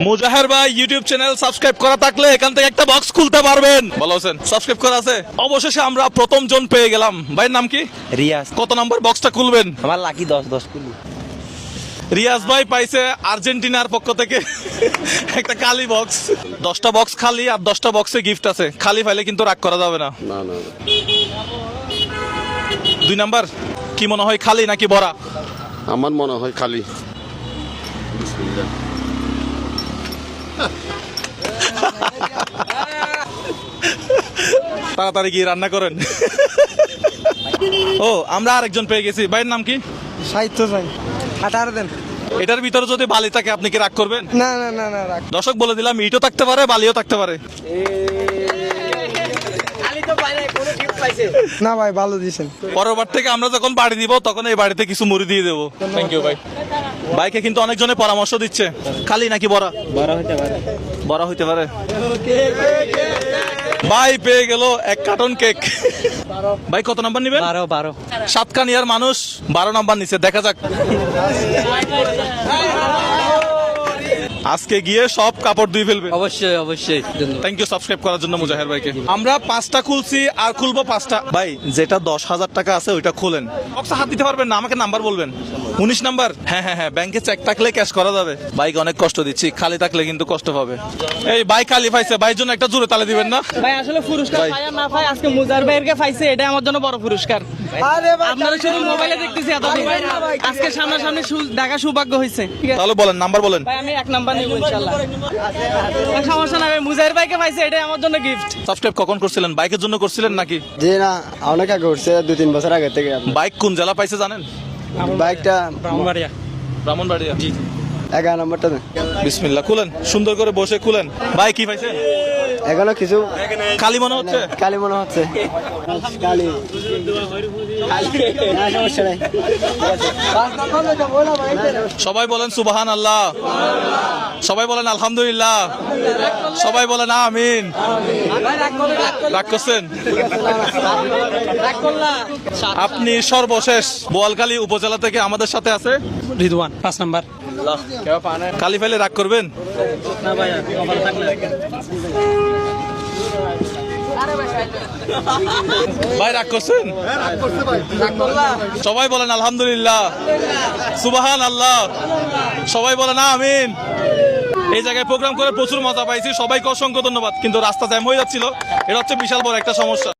মুজাহের ভাই YouTube channel subscribe করা থাকলে এখান থেকে একটা বক্স খুলতে পারবেন। ভালো আছেন? সাবস্ক্রাইব করা আছে? অবশেষে আমরা প্রথম জন পেয়ে গেলাম। ভাইয়ের নাম কি? রিয়াজ। কত নাম্বার বক্সটা খুলবেন? আমার লাকি 10 কুলি। রিয়াজ ভাই পাইছে আর্জেন্টিনার পক্ষ থেকে একটা খালি বক্স। 10টা বক্স খালি আর 10টা বক্সে গিফট আছে। খালি ফাইলে কিন্তু রাগ করা যাবে না। না 2 নাম্বার কি মনে হয়, খালি নাকি ভরা? আমার মনে হয় খালি। তাড়াতাড়ি গিয়ে রান্না করেন। ও আমরা আরেকজন পেয়ে গেছি। ভাইয়ের নাম কি? সাহিত্য চাই 18 দেন। এটার ভিতরে যদি বালি থাকে আপনি কি রাগ করবেন? না না না না রাখ। দর্শক বলে দিলাম, ইটও থাকতে পারে বালিও থাকতে পারে। না ভাই ভালো দিয়েছেন। পরেরবার থেকে আমরা যখন বাড়ি দিব তখন এই বাড়িতে কিছু মুড়ি দিয়ে দেবো। থ্যাংক ইউ ভাই। ভাইকে কিন্তু অনেকজনে পরামর্শ দিচ্ছে, খালি নাকি ভরা? ভরা হইতে পারে। ভাই পেয়ে গেল 1 কার্টন কেক। ভাই কত নাম্বার নিবেন? 12 সাতকানিয়ার মানুষ 12 নাম্বার নিছে, দেখা যাক। আজকে গিয়ে সব কাপড় ধুয়ে ফেলবে। অবশ্যই অবশ্যই। থ্যাংক ইউ সাবস্ক্রাইব করার জন্য মুজাহের ভাইকে। আমরা 5টা খুলছি আর খুলবো 5টা। ভাই যেটা 10,000 টাকা আছে ওইটা খুলেন। বক্সে হাত দিতে পারবেন না, আমাকে নাম্বার বলবেন। 19 নাম্বার? হ্যাঁ হ্যাঁ হ্যাঁ, ব্যাংকে চেক থাকলে ক্যাশ করা যাবে। বাইক অনেক কষ্ট দিচ্ছি, খালি থাকলে কিন্তু কষ্ট পাবে। এই ভাই খালি পাইছে, ভাইয়ের জন্য একটা জোরে তালে দিবেন না? ভাই আসলে পুরস্কার পাই আর না পাই, আজকে মুজার ভাইয়েরকে পাইছে, এটা আমার জন্য বড় পুরস্কার। আপনারা শুধু মোবাইলে দেখতেছি এতদিন, আজকে সামনাসামনি দেখা সৌভাগ্য হয়েছে। ঠিক আছে তাহলে বলেন, নাম্বার বলেন। ভাই, আমি 1 নাম্বার নিব ইনশাআল্লাহ। সমস্যা নাই ভাই, মুজার ভাইকে পাইছে, এটা আমার জন্য গিফট। সাবস্ক্রাইব কখন করছিলেন? বাইকের জন্য করছিলেন নাকি? জি না, অনেক আগে উঠছে 2-3 বছর আগে থেকে। বাইক কোন জেলা পাইছে জানেন? বাইকটা ব্রাহ্মণবাড়িয়া। 11 নম্বরটা দেন। বিসমিল্লাহ, খুলেন সুন্দর করে বসে খুলেন। ভাই কি পাইছেন? এখনো কিছু খালি মনে হচ্ছে। কালি মনে হচ্ছে। কালি না, সমস্যা নাই। সবাই বলেন সুবহান আল্লাহ, সবাই বলেন আলহামদুলিল্লাহ, সবাই বলেন আমিন। রাগ করছেন? আপনি সর্বশেষ বোয়ালখালী উপজেলা থেকে আমাদের সাথে আছে রিদওয়ান 5 নাম্বার। খালি ফাইলে রাগ করবেন? না ভাই, কপালে থাকলে। ভাই রাগ করছেন? সবাই বলেন আলহামদুলিল্লাহ, সুবহান আল্লাহ, সবাই বলেন আমিন। এই জায়গায় প্রোগ্রাম করে প্রচুর মজা পাইছি, সবাইকে অসংখ্য ধন্যবাদ। কিন্তু রাস্তা জ্যাম হয়ে যাচ্ছিল, এটা হচ্ছে বিশাল বড় একটা সমস্যা।